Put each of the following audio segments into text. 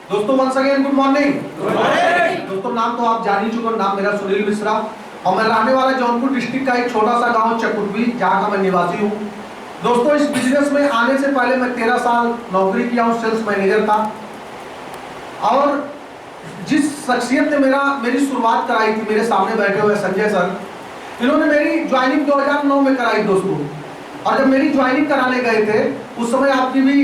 दोस्तों once again good morning. दोस्तों नाम तो आप जान ही चुके हो, नाम मेरा सुनील मिश्रा और मैं रहने वाला जौनपुर डिस्ट्रिक्ट का एक छोटा सा गांव चकुटवी, जहां का मैं निवासी हूं। दोस्तों इस बिजनेस में आने से पहले मैं 13 साल नौकरी किया हूं, सेल्स मैनेजर था। और जिस शख्सियत ने मेरी शुरुआत कराई थी, मेरे सामने बैठे हुए संजय सर, इन्होंने मेरी ज्वाइनिंग 2009 में कराई दोस्तों। और जब मेरी ज्वाइनिंग कराने गए थे उस समय आपकी भी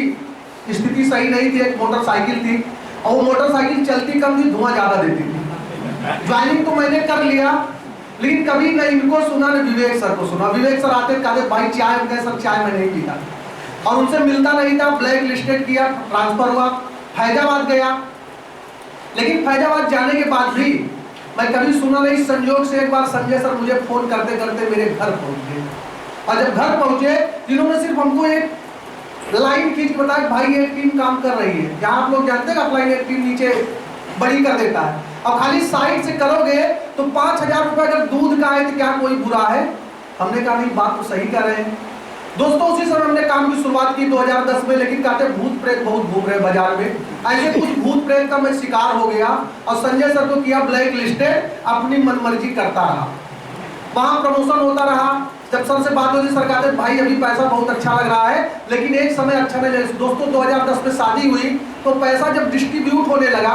स्थिति सही नहीं थी, एक मोटरसाइकिल थी और वो मोटरसाइकिल चलती कम थी, धुआं ज्यादा देती थी। ज्वाइनिंग तो मैंने कर लिया, लेकिन कभी न इनको सुना न विवेक सर को सुना। विवेक सर आते कहते भाई चाय, सर चाय मैं नहीं पीता और उनसे मिलता नहीं था। ब्लैक लिस्टेड किया, ट्रांसफर हुआ, फैजाबाद गया। लेकिन फैजाबाद जाने के बाद भी मैं कभी सुना नहीं। संयोग से एक बार संजय सर मुझे फोन करते करते मेरे घर पहुंच गए और जब घर पहुंचे इन्होंने सिर्फ हमको एक लाइन खींच के बताया भाई एक टीम काम कर रही है। जहां आप लोग जानते हैं अपलाइन एक टीम नीचे बड़ी कर देता है और खाली साइड से करोगे तो 5000 रुपए अगर दूध का है तो क्या कोई बुरा है? हमने कहा नहीं, बात तो सही कर रहे हैं। दोस्तों उसी समय हमने काम की शुरुआत की 2010 में, लेकिन कहते भूत प्रेत बहुत घूम रहे बाजार में। ऐसे कुछ भूत प्रेत का मैं शिकार हो गया और संजय सर को किया ब्लैक लिस्टेड, अपनी मनमर्जी करता रहा। वहां प्रमोशन होता रहा। जब सर से बात होती, सर कहते भाई अभी पैसा बहुत अच्छा लग रहा है, लेकिन एक समय अच्छा नहीं लगा। दोस्तों 2010 में शादी हुई तो पैसा जब डिस्ट्रीब्यूट होने लगा,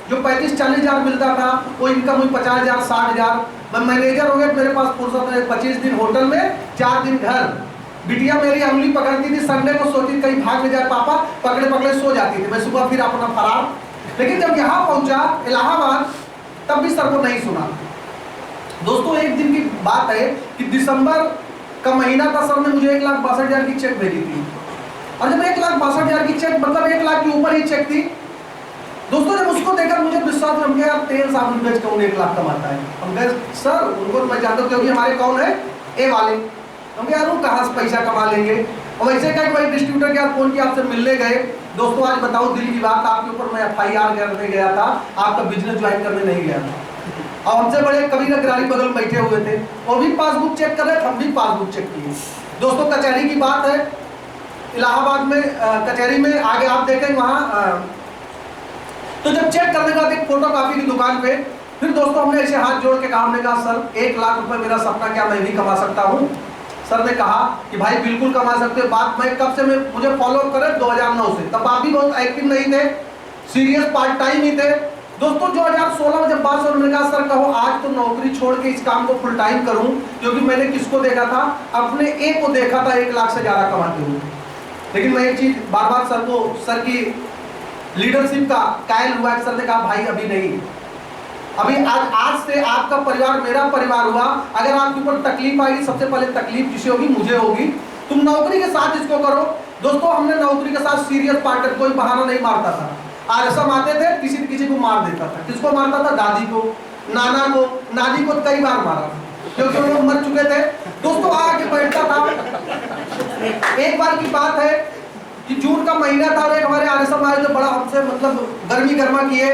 जो 35-40 हजार मिलता था वो इनकम हुई 50,000 60,000। मैं मैनेजर हो गया, मेरे पास फुर्सत है 25 दिन होटल में, 4 दिन घर। बिटिया मेरी उंगली पकड़ती थी, संडे को सोचती कहीं भाग ले जाए पापा, पकड़े पकड़े सो जाती थी। मैं सुबह फिर अपना फरार। लेकिन जब यहाँ पहुंचा इलाहाबाद तब भी सर को नहीं सुना। दोस्तों एक दिन की बात है कि दिसंबर का महीना था, सर ने मुझे 1,62,000 की चेक भेजी थी। और जब 1,62,000 की चेक, मतलब 1 लाख के ऊपर ही चेक थी। दोस्तों जब उसको देखकर मुझे विश्वास, हम यार तेल साबुन बेच कर 1 लाख कमाता है। हम कहे सर उनको मैं जानता हूँ क्योंकि हमारे कौन है ए वाले। हम यार वो कहाँ से पैसा कमा लेंगे। और वैसे क्या भाई डिस्ट्रीब्यूटर के फोन किया, आपसे मिलने गए। दोस्तों आज बताओ दिल की बात, आपके ऊपर मैं FIR करने गया था, आपका बिजनेस ज्वाइन करने नहीं गया था। और हमसे बड़े कबीर अग्रवाल बगल में बैठे हुए थे, वो भी पासबुक चेक कर रहे थे, हम भी पासबुक चेक किए। दोस्तों कचहरी की बात है, इलाहाबाद में कचहरी में आगे आप देखें वहाँ। तो जब चेक करने के बाद एक फोटोकॉपी की दुकान पे, फिर दोस्तों हमने ऐसे हाथ जोड़ के कहा, हमने कहा सर 1 लाख रुपए मेरा सपना, क्या मैं भी कमा सकता हूँ? सर ने कहा कि भाई बिल्कुल कमा सकते हो। बात मैं कब से मुझे फॉलो करे 2009 से, तब आप भी बहुत एक्टिव नहीं थे, सीरियस पार्ट टाइम ही थे। दोस्तों 2016 में जब बात सुन, मैंने कहा सर कहो आज तो नौकरी छोड़ के इस काम को फुल टाइम करूं, क्योंकि मैंने किसको देखा था, अपने एक को देखा था 1 लाख से ज्यादा कमाते हुए। लेकिन मैं एक चीज बार बार सर को, सर की लीडरशिप का कायल हुआ। सर ने कहा भाई अभी नहीं, अभी आज से आपका परिवार मेरा परिवार हुआ। अगर आपके ऊपर तकलीफ आएगी, सबसे पहले तकलीफ किसी होगी, मुझे होगी। तुम नौकरी के साथ इसको करो। दोस्तों हमने नौकरी के साथ सीरियस पार्टनर, कोई बहाना नहीं मारता था। आरसम आते थे, किसी को मार देता था। किसको मारता था? दादी को, नाना को। नानी को कई बार मारा क्योंकि वो लोग मर चुके थे। दोस्तों आके बैठता था। एक बार की बात है कि जून का महीना था और एक हमारे आरसम आए जो बड़ा हमसे मतलब गर्मी गर्मा किए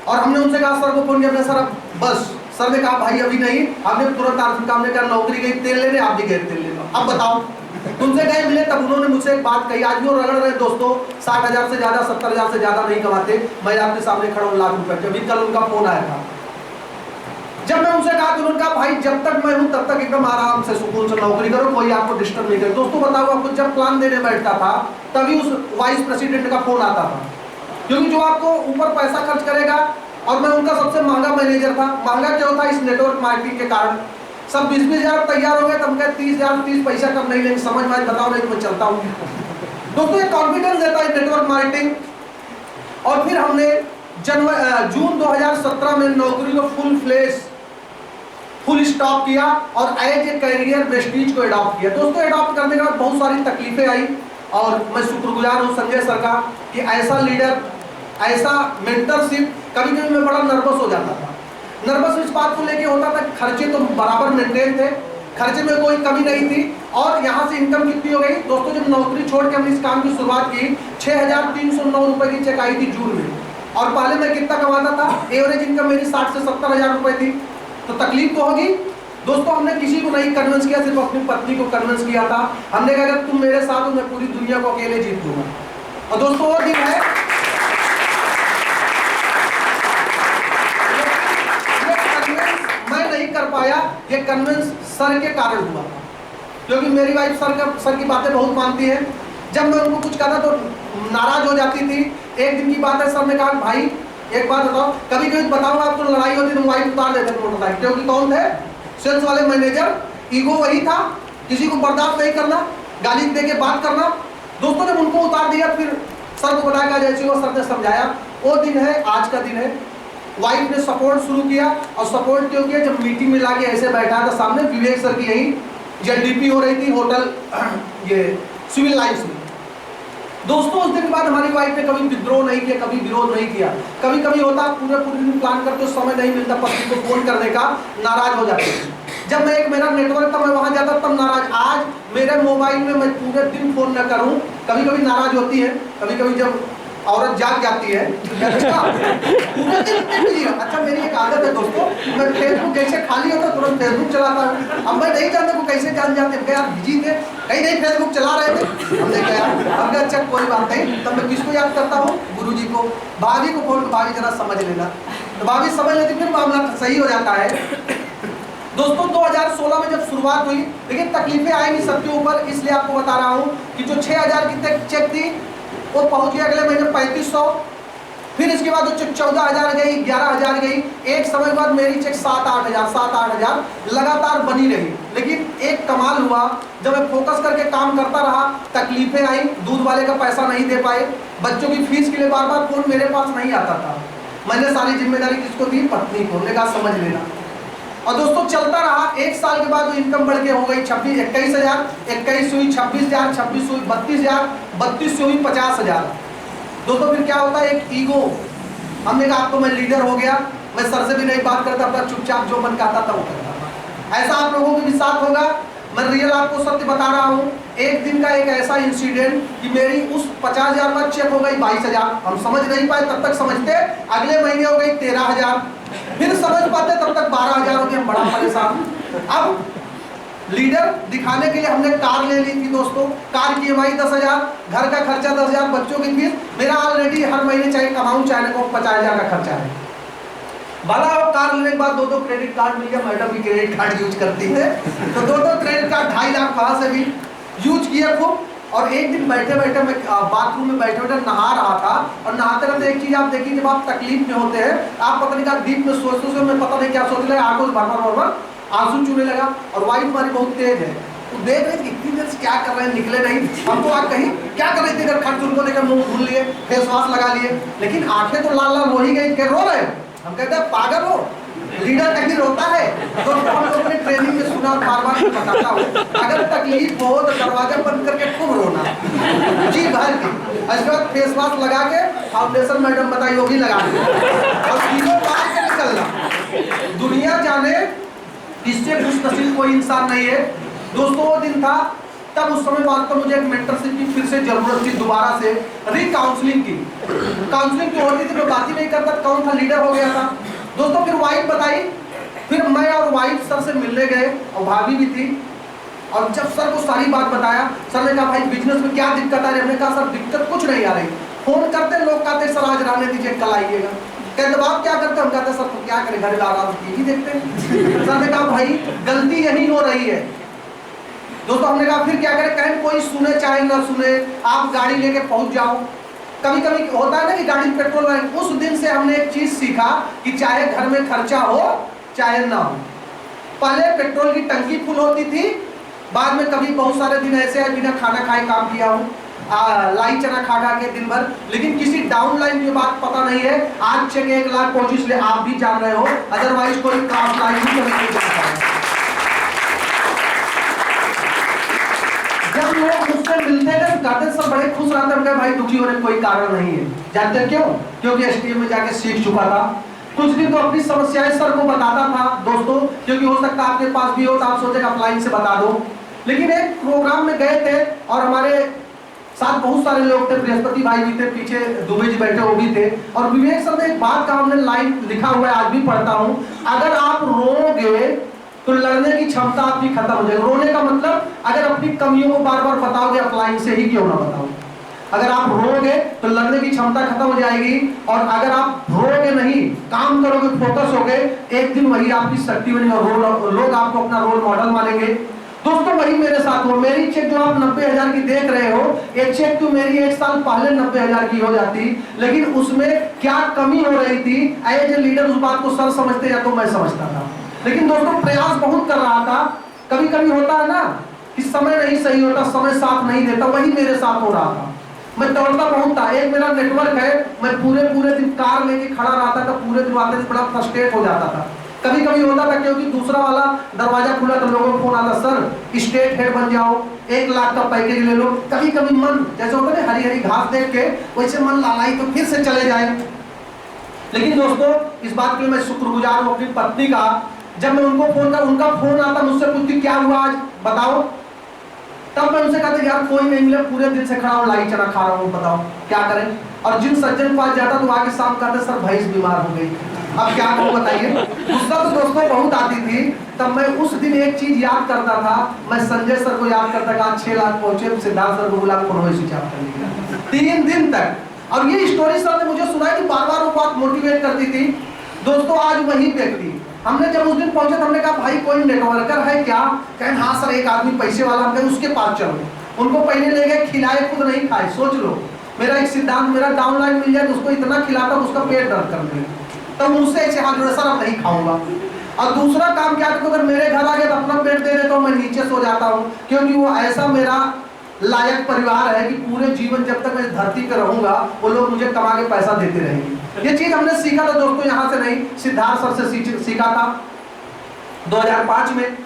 और हमने उनसे कहा सर को फोन किया, सर बस। सर ने कहा भाई अभी नहीं। हमने तुरंत आरसम का, हमने कहा नौकरी गई तेल लेने, आप भी गए तेल लेने, अब बताओ। तुमसे गए मिले तब उन्होंने मुझसे एक बात कही, आज भी वो रगड़ रहे दोस्तों, 60,000 से ज्यादा 70,000 से ज्यादा नहीं कमाते। मैं आपके सामने खड़ा हूँ लाख रुपए। अभी कल उनका फोन आया था। जब मैं उनसे कहा तो उन्होंने कहा भाई जब तक मैं हूं तब तक एकदम आराम से सुकून से नौकरी करो, कोई आपको डिस्टर्ब नहीं करे। दोस्तों बताओ आपको, जब प्लान देने बैठता था तभी उस वाइस प्रेसिडेंट का फोन आता था, क्योंकि जो आपको ऊपर पैसा खर्च करेगा। और मैं उनका सबसे महंगा मैनेजर था। महंगा क्यों था? इस नेटवर्क मार्केटिंग के कारण। सब 20-20 हजार तैयार हो गए, तब कहे 30 पैसा कम नहीं लेंगे, समझ में बताओ नहीं तो मैं चलता हूँ। दोस्तों ये कॉन्फिडेंस देता है नेटवर्क मार्केटिंग। और फिर हमने जून 2017 में नौकरी को फुल स्टॉप किया और एज ए कैरियर वेस्टीज को एडॉप्ट किया। दोस्तों एडॉप्ट करने के बाद बहुत सारी तकलीफें आई और मैं शुक्रगुजार हूँ संजय सर का कि ऐसा लीडर, ऐसा मेंटरशिप। कभी कभी मैं बड़ा नर्वस हो जाता था। नर्वस इस बात को लेके होता था, खर्चे तो बराबर मेंटेन थे, खर्चे में कोई कमी नहीं थी। और यहाँ से इनकम कितनी हो गई दोस्तों, जब नौकरी छोड़ के हमने इस काम की शुरुआत की, 6,309 रुपए की चेक आई थी जून में। और पहले मैं कितना कमाता था, एवरेज इनकम मेरी 60 से 70 हजार रुपए थी। तो तकलीफ तो होगी। दोस्तों हमने किसी को नहीं कन्विंस किया, सिर्फ अपनी पत्नी को कन्विंस किया था। हमने कहा अगर तुम मेरे साथ हो मैं पूरी दुनिया को अकेले जीत लूंगा। और दोस्तों वो दिन है कन्विंस सर के कारण हुआ था, क्योंकि मेरी वाइफ सर की बातें बहुत मानती है। जब मैं उनको कुछ कहता तो नाराज हो जाती थी। एक दिन की बात है, सर ने कहा भाई एक बात बताओ, कभी कभी बताओ आपको लड़ाई होती तो वाइफ उतार देते थे मोटरसाइकिल, क्योंकि कौन थे? सेल्स वाले मैनेजर। ईगो वही था, किसी को बर्दाश्त नहीं करना, गाली दे के बात करना। दोस्तों जब उनको उतार दिया, फिर सर को बताया जैसे वो सर ने समझाया। वो दिन है, आज का दिन है। वाइफ ने सपोर्ट शुरू किया, और सपोर्ट क्यों किया? जब मीटिंग में लाके ऐसे बैठा था सामने, विवेक सर की यही जेडीपी हो रही थी होटल ये सिविल लाइन्स में। दोस्तों उस दिन के बाद हमारी वाइफ ने कभी विद्रोह नहीं किया, कभी विरोध नहीं किया। कभी कभी होता पूरे दिन प्लान करते समय नहीं मिलता पत्नी को फोन करने का, नाराज हो जाते हैं। जब मैं एक मेरा नेटवर्क था, मैं वहां जाता तब नाराज। आज मेरे मोबाइल में मैं पूरे दिन फोन न करूं, कभी कभी नाराज होती है। कभी कभी जब औरत जाग जाती है पूरे दिन। अच्छा मेरी एक आदत है दोस्तों, मैं फेसबुक जैसे खाली होता तुरंत फेसबुक चलाता हूँ। अब मैं नहीं जानता वो कैसे जान जाते हैं, यार बिजी थे, कहीं नहीं फेसबुक चला रहे थे। हमने कहा अब अच्छा कोई बात नहीं। तब मैं किसको याद करता हूँ? गुरुजी को। भाभी को फोन, भाभी जरा समझ लेना, तो भाभी समझ लेती, फिर मामला सही हो जाता है। दोस्तों 2016 में जब शुरुआत हुई, लेकिन तकलीफें आएंगी सबके ऊपर, इसलिए आपको बता रहा हूँ कि जो 6000 की चेक थी वो पहुंच गया अगले महीने 3500। फिर इसके बाद 14,000 गई, 11,000 गई। एक समय के बाद मेरी चेक 7-8,000 लगातार बनी रही। लेकिन एक कमाल हुआ, जब मैं फोकस करके काम करता रहा, तकलीफें आई। दूध वाले का पैसा नहीं दे पाए, बच्चों की फीस के लिए बार बार फोन मेरे पास नहीं आता था। मैंने सारी जिम्मेदारी किसको दी? पत्नी को। हमने कहा समझ लेना। और दोस्तों चलता रहा। एक साल के बाद वो इनकम बढ़ के हो गई 21,000, 21 हुई 26,000, 26 हुई 32,000, 32 से हुई 50,000। दोस्तों फिर क्या होता है? एक ईगो। हमने कहा अब तो मैं लीडर हो गया, मैं सर से भी नहीं बात करता था, चुपचाप जो मन कहता था वो करता था। ऐसा आप लोगों के भी साथ होगा। मैं रियल आपको सत्य बता रहा हूँ। एक दिन का एक ऐसा इंसिडेंट कि मेरी उस 50,000 बाद चेक हो गई 22,000। हम समझ नहीं पाए, तब तक समझते अगले महीने हो गई 13,000। फिर समझ पाते तब तक 12,000 हो गए। हम बड़ा परेशान। अब लीडर दिखाने के लिए हमने कार ले ली थी दोस्तों। कार की EMI 10,000, घर का खर्चा 10,000, बच्चों की फीस। मेरा ऑलरेडी हर महीने चाहे कमाऊं चाहे को 50,000 का खर्चा है। भला वो कार लेने के बाद 2 क्रेडिट कार्ड मिल गया। मैडम भी क्रेडिट कार्ड यूज करती है, तो 2 क्रेडिट कार्ड 2.5 लाख वहां से भी यूज किया खूब। और एक दिन बैठे बैठे मैं बाथरूम में बैठे बैठे नहा रहा था, और नहाते रहते एक चीज आप देखिए, जब आप तकलीफ में होते हैं, आप पता नहीं क्या डीप में सोचते सोचते, मैं पता नहीं क्या सोचने लगा, आंखों से भर आंसू चूने लगा। और वाइफ हमारी बहुत तेज है, तो देख रहे थे इतनी देर से क्या कर रहे हैं, निकले नहीं। हम तो आज कहीं क्या कर रहे थे, इधर खर्च उनको लेकर मुंह धुल लिए, फेस वॉश लगा लिए, लेकिन आंखें तो लाल लाल हो ही गई। रो रहे हैं। हम कहते हैं पागल हो, लीडर कहीं रोता है। तो हम लोगों ने ट्रेनिंग में सुना, बार बार बताता हूँ, अगर तकलीफ हो तो दरवाजा बंद करके खूब रोना जी भर के। इसके बाद फेस वॉश लगा के, फाउंडेशन मैडम बताइए वो भी लगा के, और तीनों बाहर के निकलना। दुनिया जाने इससे खुशनसीब कोई इंसान नहीं है। दोस्तों वो दिन था, तब उस समय बाद तो मुझे एक मेंटरशिप की फिर से जरूरत थी, दोबारा से काउंसलिंग की। काउंसलिंग जो होती थी मैं बात ही नहीं करता, कौन था लीडर हो गया था। दोस्तों फिर वाइफ बताई, फिर मैं और वाइफ सर से मिलने गए, और भाभी भी थी। और जब सर को सारी बात बताया, सर ने कहा भाई बिजनेस में क्या दिक्कत आ रही है? हमने कहा सर दिक्कत कुछ नहीं आ रही। फोन करते लोग कहते सर आज रहने दीजिए, कल आइएगा। कहते आप क्या करते? हम कहते सर तो क्या करें, घर आराम टीवी देखते हैं। सर ने कहा भाई गलती यही हो रही है। दोस्तों हमने कहा फिर क्या करें? कहें कोई सुने चाहे ना सुने, आप गाड़ी लेके पहुंच जाओ। कभी कभी होता है ना कि गाड़ी में पेट्रोल नहीं। उस दिन से हमने एक चीज सीखा कि चाहे घर में खर्चा हो चाहे ना हो, पहले पेट्रोल की टंकी फुल होती थी, बाद में कभी बहुत सारे दिन ऐसे है बिना खाना खाए काम किया हूँ, लाई चना खा खा के दिन भर, लेकिन किसी डाउन लाइन की बात पता नहीं है। आज चेक 1 लाख पहुंची, इसलिए आप भी जान रहे हो, अदरवाइज कोई क्रॉस लाइन भी नहीं जाता है। जब लोग मुझसे मिलते थे तो कहते सर बड़े खुश रहते हैं। भाई दुखी होने का कोई कारण नहीं है। जानते हैं क्यों? क्योंकि STM में जाके सीख चुका था। कुछ दिन तो अपनी समस्याएं सर को बताता था दोस्तों, क्योंकि हो सकता है आपके पास भी हो तो आप सोचे ऑफलाइन से बता दो। लेकिन एक प्रोग्राम में गए थे और हमारे साथ बहुत सारे लोग थे, बृहस्पति भाई भी थे, पीछे दुबे जी बैठे वो भी थे। और विवेक सर ने एक बात कहा, हमने लाइन लिखा हुआ है, आज भी पढ़ता हूँ, अगर आप रोओगे तो लड़ने की क्षमता आपकी खत्म हो जाएगी। रोने का मतलब अगर अपनी कमियों को बार बार बताओगे, ऑफलाइन से ही क्यों ना बताओ। अगर आप रोगे तो लड़ने की क्षमता खत्म हो जाएगी, और अगर आप रोगे नहीं, काम करोगे, फोकस होगे, एक दिन वही आपकी शक्ति बनेगी और लोग आपको अपना रोल मॉडल मानेंगे। दोस्तों वही मेरे साथ हो। मेरी चेक जो आप 90,000 की देख रहे हो, ये चेक तो मेरी 1 साल पहले 90,000 की हो जाती, लेकिन उसमें क्या कमी हो रही थी, एज ए लीडर उस बात को सर समझते या तो मैं समझता था, लेकिन दोस्तों प्रयास बहुत कर रहा था। कभी कभी होता है ना कि समय नहीं सही होता, समय साथ नहीं देता, वही मेरे साथ हो रहा था। मैं दौड़ता बहुत था। एक मेरा नेटवर्क है, मैं पूरे दिन कार लेके खड़ा रहता था, पूरे दिन आते बड़ा फ्रस्ट्रेट हो जाता था। कभी कभी होता था क्योंकि दूसरा वाला दरवाजा खुला तो लोगों को फोन आता, सर स्टेट हेड बन जाओ, 1 लाख का पैकेज ले लो। कभी कभी मन जैसे होता है हरी हरी घास देख के वैसे मन लालाई तो फिर से चले जाए। लेकिन दोस्तों इस बात के लिए मैं शुक्रगुजार हूँ अपनी पत्नी का। जब मैं उनको फोन कर, उनका फोन आता, मुझसे पूछती क्या हुआ आज बताओ, तब मैं उनसे कहता यार कोई नहीं मिले, पूरे दिन से खड़ा हूँ, लाई चना खा रहा हूँ, बताओ क्या करें। और जिन सज्जन पास जाता तो आके शाम कहते सर भैंस बीमार हो गई, अब क्या करूं बताइए। गुस्सा तो दोस्तों बहुत आती थी। तब मैं उस दिन एक चीज याद करता था, मैं संजय सर को याद करता था, 6 लाख पहुंचे, सिद्धार्थ सर को बुला फोन स्विच ऑफ कर लिया 3 दिन तक। और ये स्टोरी सर ने मुझे सुनाई थी, बार बार वो बात मोटिवेट करती थी। दोस्तों आज वही व्यक्ति, हमने जब उस दिन पहुंचे तो हमने कहा भाई कोई नेटवर्कर है क्या, कहें हाँ सर एक आदमी पैसे वाला, हम कहें उसके पास चलो। उनको पहले ले गए, खिलाए, खुद नहीं खाए। सोच लो मेरा एक सिद्धांत, मेरा डाउनलाइन मिल जाए तो उसको इतना खिलाता उसका पेट दर्द कर दे, तब मुझसे ऐसे हाथ जोड़े सर अब नहीं खाऊंगा। और दूसरा काम क्या करता, अगर मेरे घर आ गए तो अपना पेट दे देता हूँ, मैं नीचे सो जाता हूँ, क्योंकि वो ऐसा मेरा लायक परिवार है कि पूरे जीवन जब तक मैं धरती पर रहूंगा वो लोग मुझे कमा के पैसा देते रहेंगे। ये चीज हमने सीखा था दोस्तों यहाँ से नहीं, सिद्धार्थ सर से सीखा था 2005 में।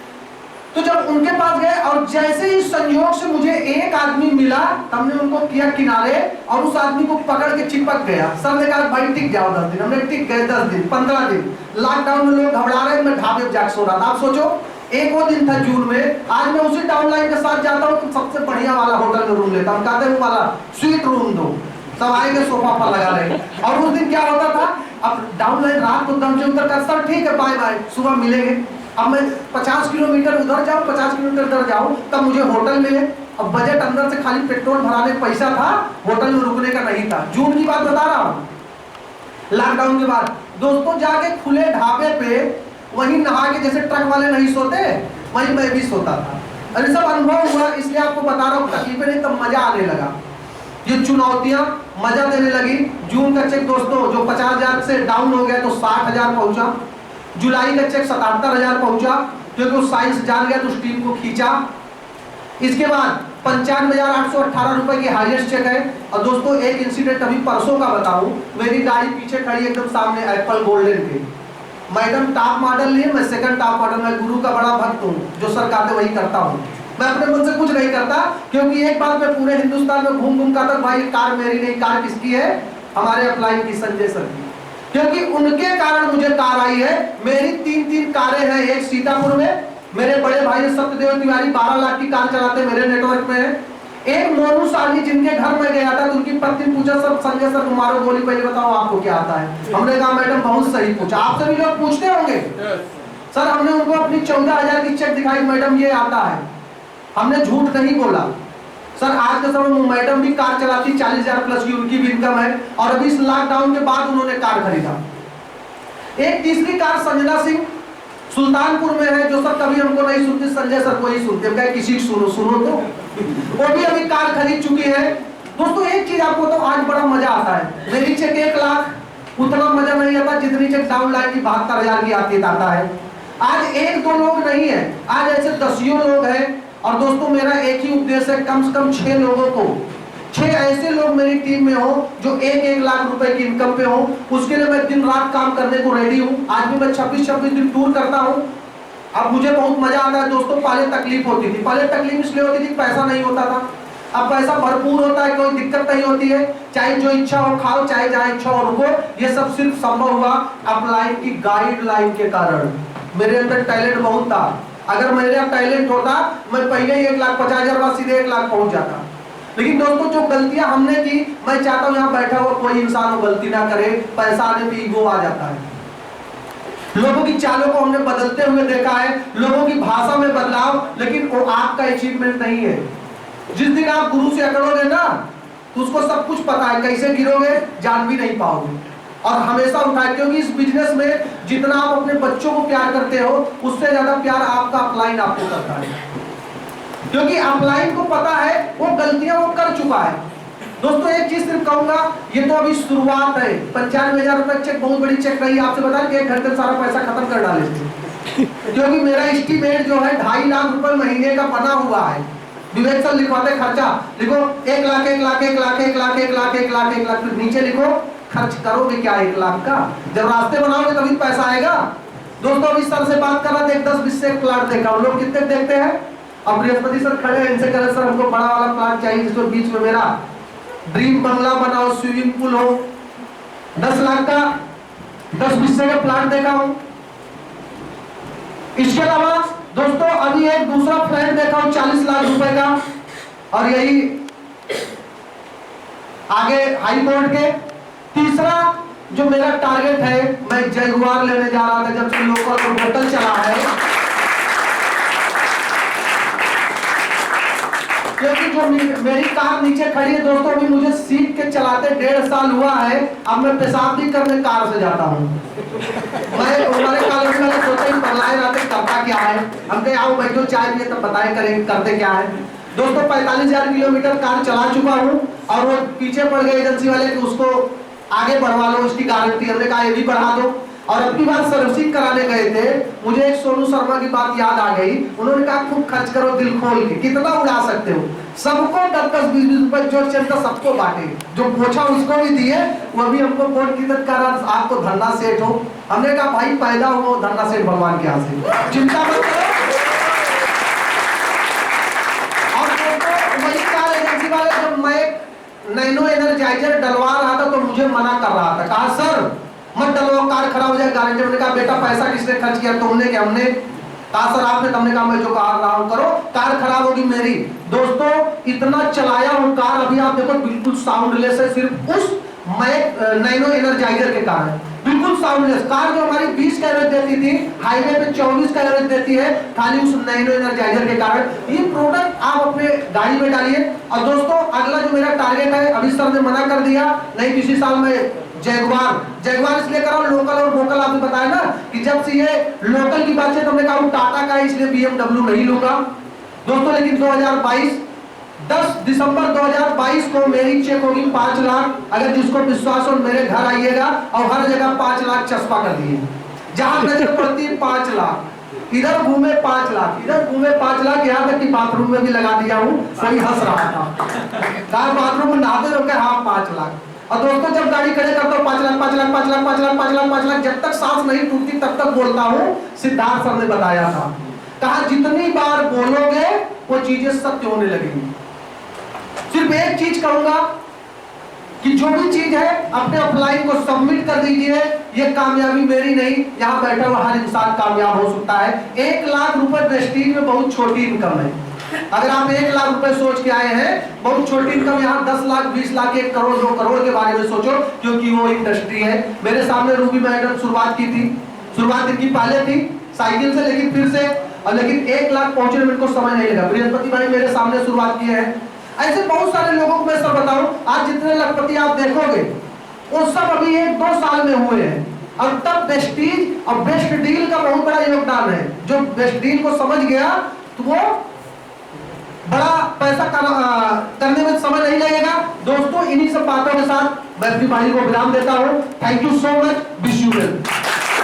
तो जब उनके पास गए और जैसे ही संयोग से मुझे एक आदमी मिला, हमने उनको किया किनारे और उस आदमी को पकड़ के चिपक गया। सर ने कहा भाई टिक जाओ 10 दिन, हमने टिक गए 10 दिन 15 दिन। लॉकडाउन में लोग घबरा रहे, मैं ढाबे जाके सो रहा था। आप सोचो एक वो दिन था जून में, आज मैं उसी डाउनलाइन के साथ जाता हूँ तो सबसे बढ़िया वाला होटल में रूम लेता हूँ, कहते हैं वो वाला स्वीट रूम दो, सब आएंगे सोफा पर लगा रहे। और उस दिन क्या होता था, अब डाउनलाइन रात को दम से उतर कर सर ठीक है बाय बाय सुबह मिलेंगे। अब मैं 50 किलोमीटर उधर जाऊँ 50 किलोमीटर उधर जाऊँ तब मुझे होटल मिले। अब बजट अंदर से खाली पेट्रोल भराने का पैसा था, होटल में रुकने का नहीं था। जून की बात बता रहा हूँ, लॉकडाउन के बाद दोस्तों जाके खुले ढाबे पे वहीं नहा के, जैसे ट्रक वाले नहीं सोते वहीं मैं भी सोता था। अरे सब अनुभव हुआ, इसलिए आपको बता रहा हूँ, तकलीफें नहीं तब मजा आने लगा, ये चुनौतियां मजा देने लगी। जून का चेक दोस्तों जो 50,000 से डाउन हो गया तो 60,000 पहुंचा। जुलाई का चेक 77,000 पहुंचा, क्योंकि वो साइंस जान गया तो उस टीम को खींचा। इसके बाद 95,818 रुपए की हाईएस्ट चेक है। और दोस्तों एक इंसिडेंट अभी परसों का बताऊं, मेरी गाड़ी पीछे खड़ी एकदम सामने एप्पल गोल्डन के, मैडम टॉप मॉडल लिए, मैं सेकंड टॉप मॉडल, मैं गुरु का बड़ा भक्त हूँ, जो सर कहते वही करता हूँ। मैं अपने मन से कुछ नहीं करता, क्योंकि एक बात मैं पूरे हिंदुस्तान में घूम घूम कर भाई कार मेरी नहीं, कार किसकी है, हमारे अपलाइन की, संजय सर की, क्योंकि उनके कारण मुझे कार आई है। मेरी 3 कारें हैं, एक सीतापुर में मेरे बड़े भाई सत्यदेव तिवारी 12 लाख की कार चलाते मेरे नेटवर्क में है। एक मोनू साली जिनके घर में गया था तो उनकी पत्नी पूछा सर संजय सर को मारो गोली, पहले बताओ आपको क्या आता है। हमने कहा मैडम बहुत सही पूछा, आपसे भी लोग पूछते होंगे। सर हमने उनको अपनी 14,000 की चेक दिखाई, मैडम ये आता है, हमने झूठ नहीं बोला। सर आज के समय में मैडम भी कार चलाती, 40,000 प्लस की उनकी भी इनकम है, और अभी इस लॉकडाउन के बाद उन्होंने कार खरीदा। एक तीसरी कार संजना सिंह सुल्तानपुर में है, जो सर कभी हमको नहीं सुनते, संजय सर को ही सुनते, हम कहे किसी सुनो सुनो तो वो भी अभी कार खरीद चुकी है। दोस्तों एक चीज आपको तो आज बड़ा मजा आता है, मेरी चेक 1 लाख उतना मजा नहीं आता जितनी चेक डाउनलाइन की 72,000 की आती आता है। आज 1-2 लोग नहीं है, आज ऐसे दसियों लोग हैं। और दोस्तों मेरा एक ही उद्देश्य है, कम से कम 6 लोगों को, 6 ऐसे लोग मेरी टीम में हो जो 1-1 लाख रुपए की इनकम पे हो। उसके लिए मैं दिन रात काम करने को रेडी हूँ। आज भी मैं 26-26 दिन टूर करता हूँ। अब मुझे बहुत मजा आता है दोस्तों। पहले तकलीफ होती थी, पहले तकलीफ इसलिए होती थी पैसा नहीं होता था, अब पैसा भरपूर होता है, कोई दिक्कत नहीं होती है, चाहे जो इच्छा हो खाओ, चाहे जहाँ इच्छा हो रुको। ये सब सिर्फ संभव हुआ अपलाइन की गाइडलाइन के कारण। मेरे अंदर टैलेंट बहुत था, अगर मेरा टैलेंट होता मैं पहले ही 1,50,000 बाद सीधे 1 लाख पहुंच जाता। लेकिन दोस्तों जो गलतियां हमने की, मैं चाहता हूं यहाँ बैठा हुआ कोई इंसान गलती ना करे। पैसा आने पे ईगो आ जाता है, लोगों की चालों को हमने बदलते हुए देखा है, लोगों की भाषा में बदलाव, लेकिन वो आपका अचीवमेंट नहीं है। जिस दिन आप गुरु से अकड़ोगे ना, तो उसको सब कुछ पता है, कैसे गिरोगे जान भी नहीं पाओगे। और हमेशा उठाए, क्योंकि इस बिजनेस में जितना आप अपने बच्चों को प्यार करते हो उससे ज्यादा प्यार आपका अपलाइन आपको करता है, क्योंकि अपलाइन को पता है वो गलतियां वो कर चुका है। दोस्तों एक चीज सिर्फ कहूंगा, ये तो अभी शुरुआत है। 95,000 रुपए चेक बहुत बड़ी चेक रही, आपसे बता कि 1 घंटे सारा पैसा खत्म कर डाले थे। क्योंकि मेरा एस्टीमेट जो है 2.5 लाख रुपए महीने का बना हुआ है। विवेक सर लिखवाते खर्चा, लिखो 1 लाख 1 लाख 1 लाख 1 लाख 1 लाख 1 लाख 1 लाख, फिर नीचे लिखो खर्च करोगे क्या 1 लाख का, जब रास्ते बनाओगे तभी पैसा आएगा। दोस्तों अभी सर से बात कर रहा था, 10-20 से एक प्लाट देखा, हम लोग कितने देखते हैं। अब बृहस्पति सर खड़े हैं, इनसे कह रहे सर हमको बड़ा वाला प्लाट चाहिए जिसमें बीच में मेरा ड्रीम बंगला बनाओ, स्विमिंग पूल हो। 10 लाख का 10-20 का प्लाट देखा हूं। इसके अलावा दोस्तों अभी एक दूसरा फ्लैट देखा हूं 40 लाख रुपए का, और यही आगे हाई कोर्ट के। तीसरा जो मेरा टारगेट है, मैं जगुआर लेने जा रहा था जब से लोकल और होटल चला है, क्योंकि जो मेरी कार नीचे खड़ी है दोस्तों, अभी मुझे सीट के चलाते 1.5 साल हुआ है। अब मैं पेशाब भी करने कार से जाता हूँ। मैं हमारे कॉलोनी वाले सोचते हैं पगलाए रहते करता क्या है, हम कहे आओ बैठो चाय पिए तब बताए करें करते क्या है। दोस्तों 45,000 किलोमीटर कार चला चुका हूँ, और वो पीछे पड़ गए एजेंसी वाले कि उसको आगे बढ़वा लो, उसकी गारंटी। हमने कहा ये भी बढ़ा दो। और अपनी बार सर्विसिंग कराने गए थे, मुझे एक सोनू शर्मा की बात याद आ गई। उन्होंने कहा खूब खर्च करो दिल खोल के, कितना उड़ा सकते हो, सबको 10-10, 20-20 रुपए जो चलता सबको बांटे, जो पूछा उसको भी दिए, वो भी हमको फोन की कर रहा आपको धरना सेठ हो। हमने कहा भाई पैदा हो धरना सेठ भगवान के यहाँ से, चिंता मत करो। और वही कार एजेंसी वाले, जब मैं नैनो एनर्जाइजर डलवा रहा था तो मुझे मना कर रहा था, कहा सर मत डलवाओ कार खराब हो जाए गारंटी। मैंने कहा बेटा पैसा किसने खर्च किया, तुमने क्या हमने? कहा सर आपने, तुमने कहा मैं जो कहा रहा हूं करो, कार खराब होगी मेरी। दोस्तों इतना चलाया हूं कार, अभी आप देखो बिल्कुल साउंडलेस है, सिर्फ उस नैनो एनर्जाइजर के कारण बिल्कुल साउंडलेस। कार जो हमारी 20 का एवरेज देती थी, हाईवे पे 24 का एवरेज देती है, खाली उस नैनो एनर्जाइजर के कारण। ये प्रोडक्ट आप अपने गाड़ी में डालिए। और दोस्तों अगला जो मेरा टारगेट है, अभी सर ने मना कर दिया, नहीं किसी साल में जगुआर इसलिए कर रहा हूं, लोकल और वोकल आपने बताया ना कि जब से ये लोकल की बात है तो हमने कहा टाटा का है इसलिए BMW नहीं लूंगा दोस्तों। लेकिन 10 दिसंबर 2022 को मेरी चेक होगी 5 लाख। अगर जिसको विश्वास हो मेरे घर आइएगा, और हर जगह 5 लाख चस्पा कर दिए, जहां नजर पड़ती है 5 लाख, इधर घूमे 5 लाख, इधर घूमे 5 लाख, यहाँ तक कि बाथरूम में भी लगा दिया हूँ। सही हंस रहा था, बाथरूम में नहाते हो, हाँ 5 लाख। और दोस्तों जब गाड़ी खड़े करता हूँ 5 लाख 5 लाख 5 लाख 5 लाख 5 लाख 5 लाख, जब तक सांस नहीं टूटती तब तक बोलता हूँ। सिद्धार्थ सर ने बताया था, कहा जितनी बार बोलोगे वो चीजें सत्य होने लगेंगी। सिर्फ एक चीज कहूंगा कि जो भी चीज है अपने अपलाइन को सबमिट कर दीजिए। ये कामयाबी मेरी नहीं, यहाँ बैठा हुआ हर इंसान कामयाब हो सकता है। 1 लाख रुपए प्रेस्टीज में बहुत छोटी इनकम है। अगर आप 1 लाख रुपए सोच के आए हैं, बहुत छोटी इनकम, यहाँ 10 लाख 20 लाख 1 करोड़ 2 करोड़ के बारे में सोचो, क्योंकि वो इंडस्ट्री है। मेरे सामने रूबी मैडम शुरुआत की थी, शुरुआत इनकी पहले थी साइकिल से, लेकिन फिर से, और लेकिन 1 लाख पहुंचने में इनको समय नहीं लगा। बृहस्पति भाई मेरे सामने शुरुआत किए हैं। ऐसे बहुत सारे लोगों को मैं सब बताऊं, आज जितने लखपति आप देखोगे वो सब अभी 1-2 साल में हुए हैं। और तब बेस्टीज और बेस्ट डील का बहुत बड़ा योगदान है। जो बेस्ट डील को समझ गया तो वो बड़ा पैसा करने में समय नहीं लगेगा। दोस्तों इन्हीं सब बातों के साथ मैं अपनी वाणी को विराम देता हूं। Thank you so much, wish you well.